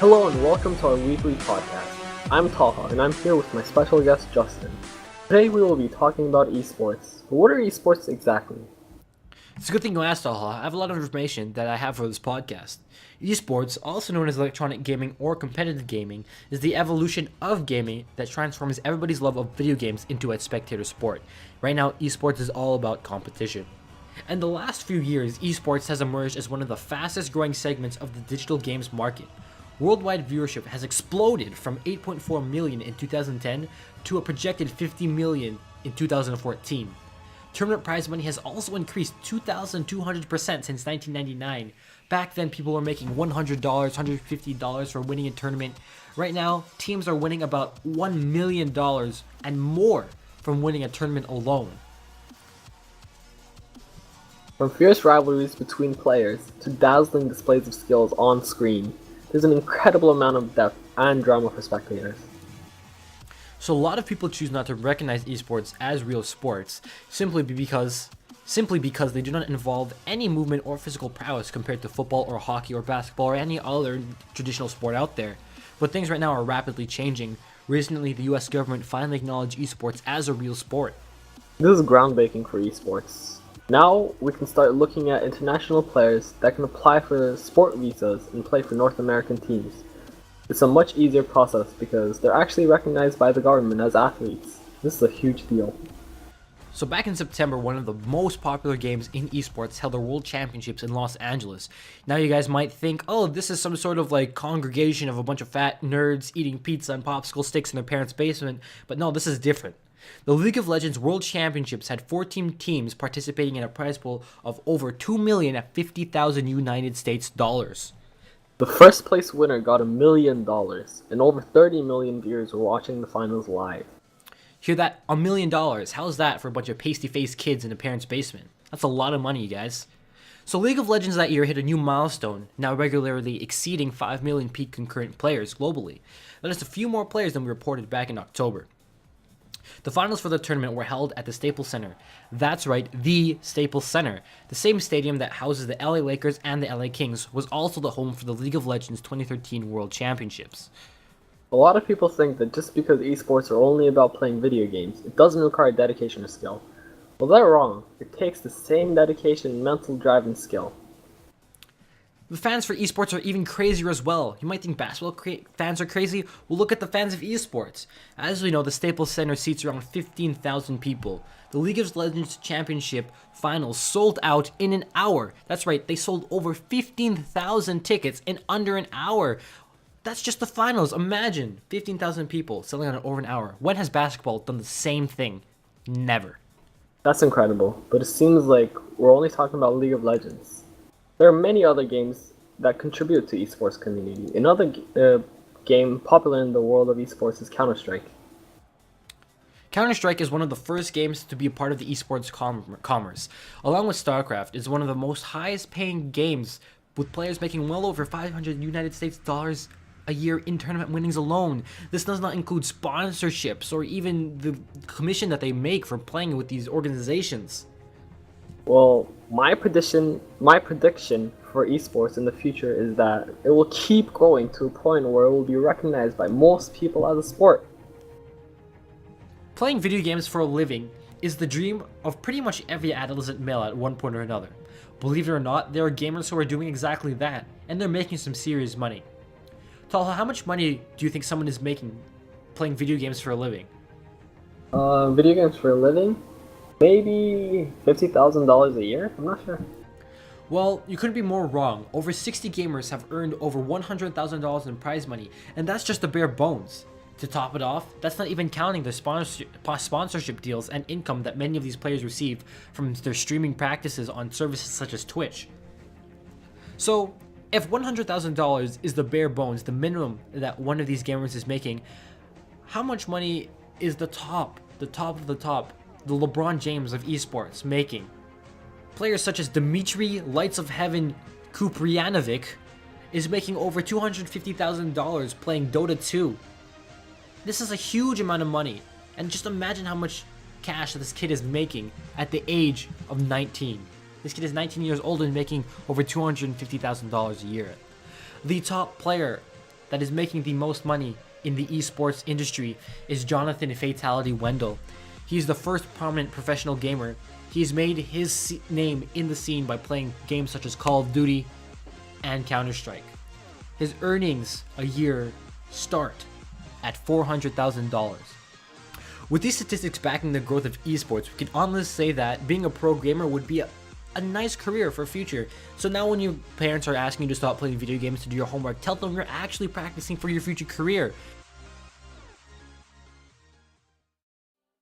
Hello and welcome to our weekly podcast. I'm Talha and I'm here with my special guest Justin. Today we will be talking about eSports. But what are eSports exactly? It's a good thing you asked, Talha. I have a lot of information that I have for this podcast. Esports, also known as electronic gaming or competitive gaming, is the evolution of gaming that transforms everybody's love of video games into a spectator sport. Right now, esports is all about competition. In the last few years, esports has emerged as one of the fastest growing segments of the digital games market. Worldwide viewership has exploded from 8.4 million in 2010 to a projected 50 million in 2014. Tournament prize money has also increased 2,200% since 1999. Back then, people were making $100, $150 for winning a tournament. Right now, teams are winning about $1 million and more from winning a tournament alone. From fierce rivalries between players to dazzling displays of skills on screen, there's an incredible amount of depth and drama for spectators. So a lot of people choose not to recognize esports as real sports simply because they do not involve any movement or physical prowess compared to football or hockey or basketball or any other traditional sport out there. But things right now are rapidly changing. Recently, the US government finally acknowledged esports as a real sport. This is groundbreaking for esports. Now we can start looking at international players that can apply for sport visas and play for North American teams. It's a much easier process because they're actually recognized by the government as athletes. This is a huge deal. So back in September, one of the most popular games in esports held the World Championships in Los Angeles. Now you guys might think, oh, this is some sort of like congregation of a bunch of fat nerds eating pizza and popsicle sticks in their parents' basement. But no, this is different. The League of Legends World Championships had 14 teams participating in a prize pool of over $2 million at 50,000 United States dollars. The first place winner got $1 million, and over 30 million viewers were watching the finals live. Hear that? $1 million. How's that for a bunch of pasty-faced kids in a parent's basement? That's a lot of money, you guys. So League of Legends that year hit a new milestone, now regularly exceeding 5 million peak concurrent players globally. That is a few more players than we reported back in October. The finals for the tournament were held at the Staples Center. That's right, the Staples Center. The same stadium that houses the LA Lakers and the LA Kings was also the home for the League of Legends 2013 World Championships. A lot of people think that just because esports are only about playing video games, it doesn't require dedication or skill. Well, they're wrong. It takes the same dedication, mental drive, and skill. The fans for esports are even crazier as well. You might think basketball fans are crazy. Well, look at the fans of esports. As we know, the Staples Center seats around 15,000 people. The League of Legends Championship finals sold out in an hour. That's right, they sold over 15,000 tickets in under an hour. That's just the finals. Imagine 15,000 people selling out in over an hour. When has basketball done the same thing? Never. That's incredible, but it seems like we're only talking about League of Legends. There are many other games that contribute to esports community. Another game popular in the world of esports is Counter-Strike. Counter-Strike is one of the first games to be a part of the esports commerce. Along with StarCraft, it's one of the most highest paying games, with players making well over 500 United States dollars a year in tournament winnings alone. This does not include sponsorships or even the commission that they make for playing with these organizations. Well, my prediction for esports in the future is that it will keep growing to a point where it will be recognized by most people as a sport. Playing video games for a living is the dream of pretty much every adolescent male at one point or another. Believe it or not, there are gamers who are doing exactly that, and they're making some serious money. Talha, how much money do you think someone is making playing video games for a living? Video games for a living? Maybe $50,000 a year? I'm not sure. Well, you couldn't be more wrong. Over 60 gamers have earned over $100,000 in prize money, and that's just the bare bones. To top it off, that's not even counting the sponsorship deals and income that many of these players receive from their streaming practices on services such as Twitch. So, if $100,000 is the bare bones, the minimum that one of these gamers is making, how much money is the top of the top, the LeBron James of esports making? Players such as Dmitry Lights of Heaven Kuprianovic is making over $250,000 playing Dota 2. This is a huge amount of money, and just imagine how much cash this kid is making at the age of 19. This kid is 19 years old and making over $250,000 a year. The top player that is making the most money in the esports industry is Jonathan Fatality Wendell. He's the first prominent professional gamer. He's made his name in the scene by playing games such as Call of Duty and Counter-Strike. His earnings a year start at $400,000. With these statistics backing the growth of esports, we can honestly say that being a pro gamer would be a nice career for future. So now when your parents are asking you to stop playing video games to do your homework, tell them you're actually practicing for your future career,